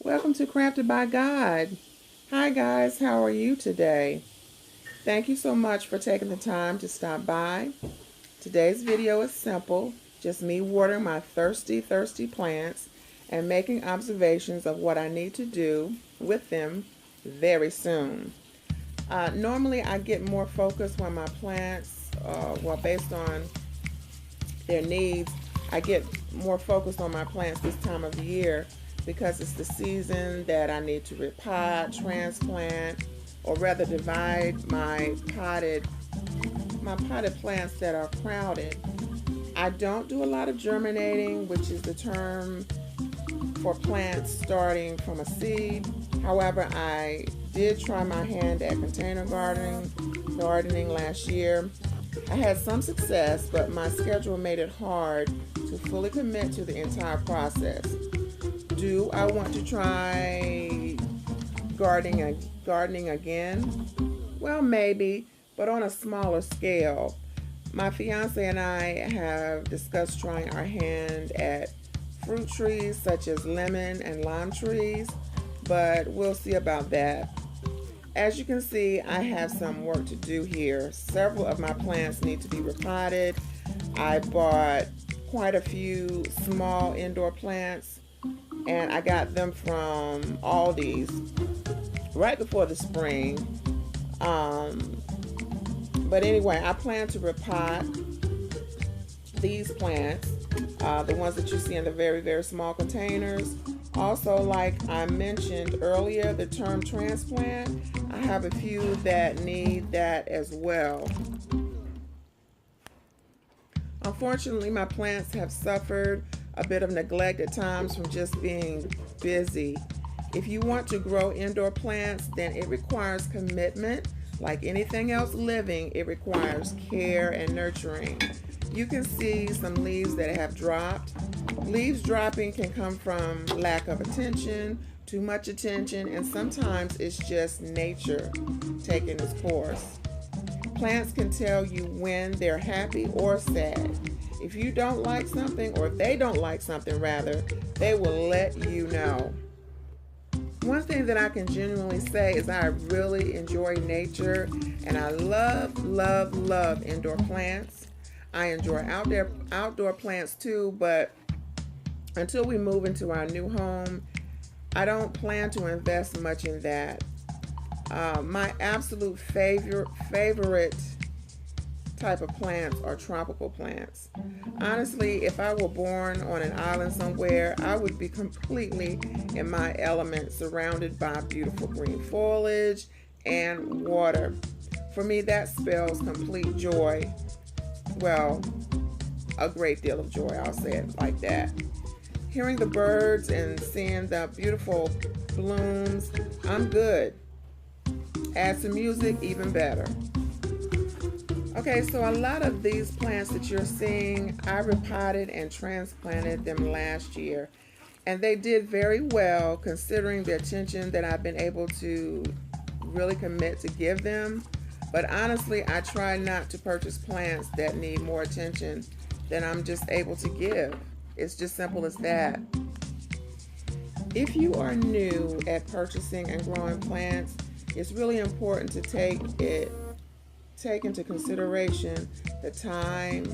Welcome to Crafted by God. Hi, guys, how are you today? Thank you so much for taking the time to stop by. Today's video is simple, just me watering my thirsty plants and making observations of what I need to do with them very soon. Normally, I get more focused when my plants, based on their needs, I get more focused on my plants this time of the year because it's the season that I need to repot, transplant, or rather divide my potted plants that are crowded. I don't do a lot of germinating, which is the term for plants starting from a seed. However, I did try my hand at container gardening last year. I had some success, but my schedule made it hard to fully commit to the entire process. Do I want to try gardening again? Well, maybe, but on a smaller scale. My fiance and I have discussed trying our hand at fruit trees such as lemon and lime trees, but we'll see about that. As you can see, I have some work to do here. Several of my plants need to be repotted. I bought quite a few small indoor plants and I got them from Aldi's right before the spring. But anyway, I plan to repot these plants, the ones that you see in the very small containers. Also, like I mentioned earlier, the term transplant, I have a few that need that as well. Unfortunately, my plants have suffered a bit of neglect at times from just being busy. If you want to grow indoor plants, then it requires commitment. Like anything else living, it requires care and nurturing. You can see some leaves that have dropped. Leaves dropping can come from lack of attention, too much attention, and sometimes it's just nature taking its course. Plants can tell you when they're happy or sad. If you don't like something, or if they don't like something rather, they will let you know. One thing that I can genuinely say is I really enjoy nature and I love indoor plants. I enjoy outdoor plants too, but until we move into our new home, I don't plan to invest much in that. My absolute favorite type of plants are tropical plants. Honestly, if I were born on an island somewhere, I would be completely in my element, surrounded by beautiful green foliage and water. For me, that spells complete joy. Well, a great deal of joy, I'll say it like that. Hearing the birds and seeing the beautiful blooms, I'm good. Add some music, even better. Okay, so a lot of these plants that you're seeing, I repotted and transplanted them last year. And they did very well considering the attention that I've been able to really commit to give them. But honestly, I try not to purchase plants that need more attention than I'm just able to give. It's just simple as that. If you are new at purchasing and growing plants, it's really important to take into consideration the time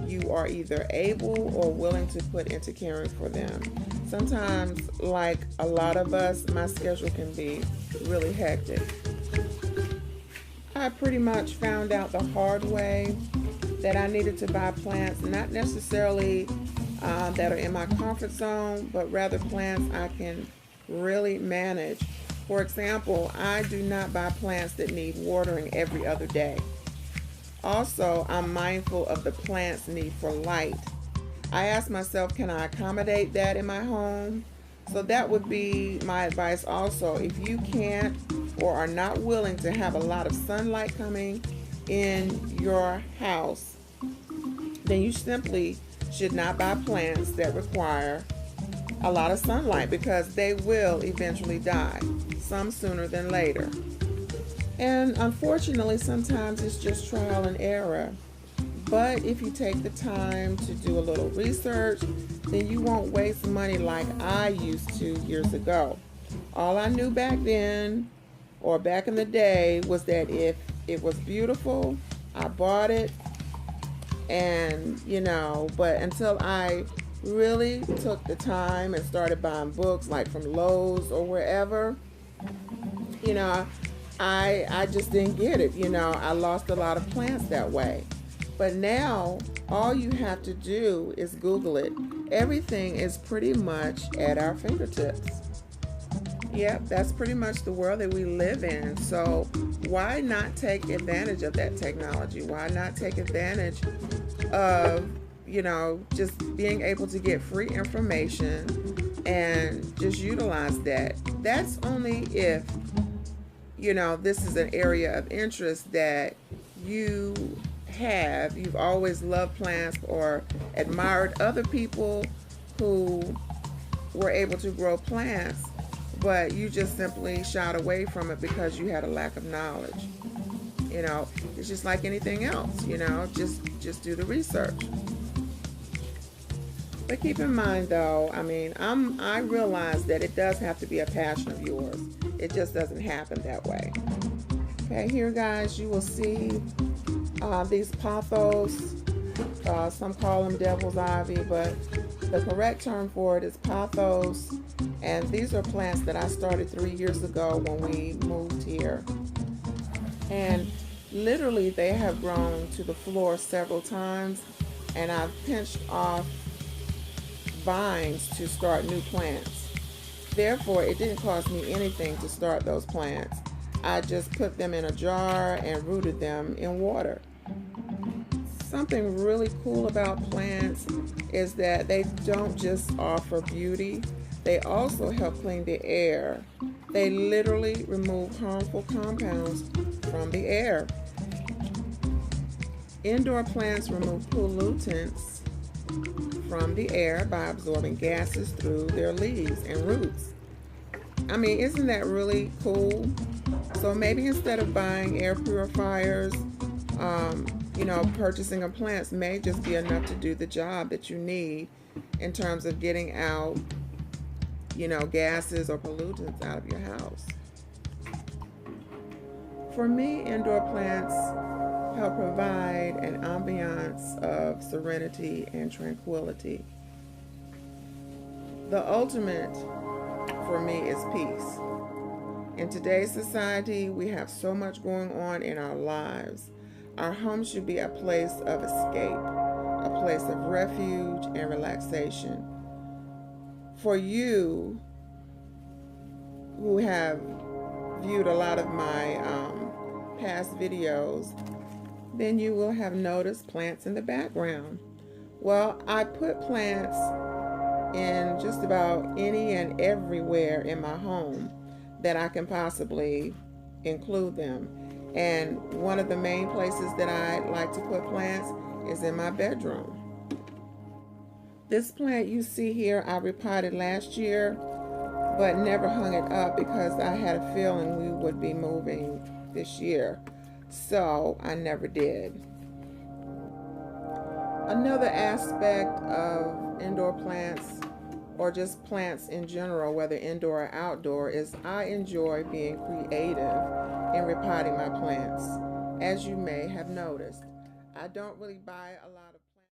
you are either able or willing to put into caring for them. Sometimes, like a lot of us, my schedule can be really hectic. I pretty much found out the hard way that I needed to buy plants, not necessarily that are in my comfort zone, but rather plants I can really manage. For example, I do not buy plants that need watering every other day. Also, I'm mindful of the plant's need for light. I ask myself, can I accommodate that in my home? So that would be my advice also. If you can't or are not willing to have a lot of sunlight coming in your house, then you simply should not buy plants that require a lot of sunlight because they will eventually die, some sooner than later. And unfortunately, sometimes it's just trial and error. But if you take the time to do a little research, then you won't waste money like I used to years ago. All I knew back then, or back in the day, was that if it was beautiful, I bought it. And, but until I really took the time and started buying books like from Lowe's or wherever, you know, I just didn't get it. I lost a lot of plants that way. But now all you have to do is Google it. Everything is pretty much at our fingertips. Yep, that's pretty much the world that we live in. So why not take advantage of that technology? Why not take advantage of, just being able to get free information and just utilize that? That's only if, this is an area of interest that you've always loved plants or admired other people who were able to grow plants, but you just simply shied away from it because you had a lack of knowledge. It's just like anything else, just do the research. But keep in mind though, I realize that it does have to be a passion of yours. It just doesn't happen that way. Okay, here guys, you will see these pothos. Some call them devil's ivy, but the correct term for it is pothos. And these are plants that I started 3 years ago when we moved here. And literally they have grown to the floor several times, and I've pinched off vines to start new plants. Therefore, it didn't cost me anything to start those plants. I just put them in a jar and rooted them in water. Something really cool about plants is that they don't just offer beauty, they also help clean the air. They literally remove harmful compounds from the air. Indoor plants remove pollutants from the air by absorbing gases through their leaves and roots. Isn't that really cool? So maybe instead of buying air purifiers, purchasing of plants may just be enough to do the job that you need in terms of getting out, gases or pollutants out of your house. For me, indoor plants help provide an ambiance of serenity and tranquility. The ultimate for me is peace. In today's society, we have so much going on in our lives. Our home should be a place of escape, a place of refuge and relaxation. For you who have viewed a lot of my past videos, then you will have noticed plants in the background. Well, I put plants in just about any and everywhere in my home that I can possibly include them. And one of the main places that I like to put plants is in my bedroom. This plant you see here, I repotted last year, but never hung it up because I had a feeling we would be moving this year. So I never did. Another aspect of indoor plants, or just plants in general, whether indoor or outdoor, is I enjoy being creative in repotting my plants. As you may have noticed, I don't really buy a lot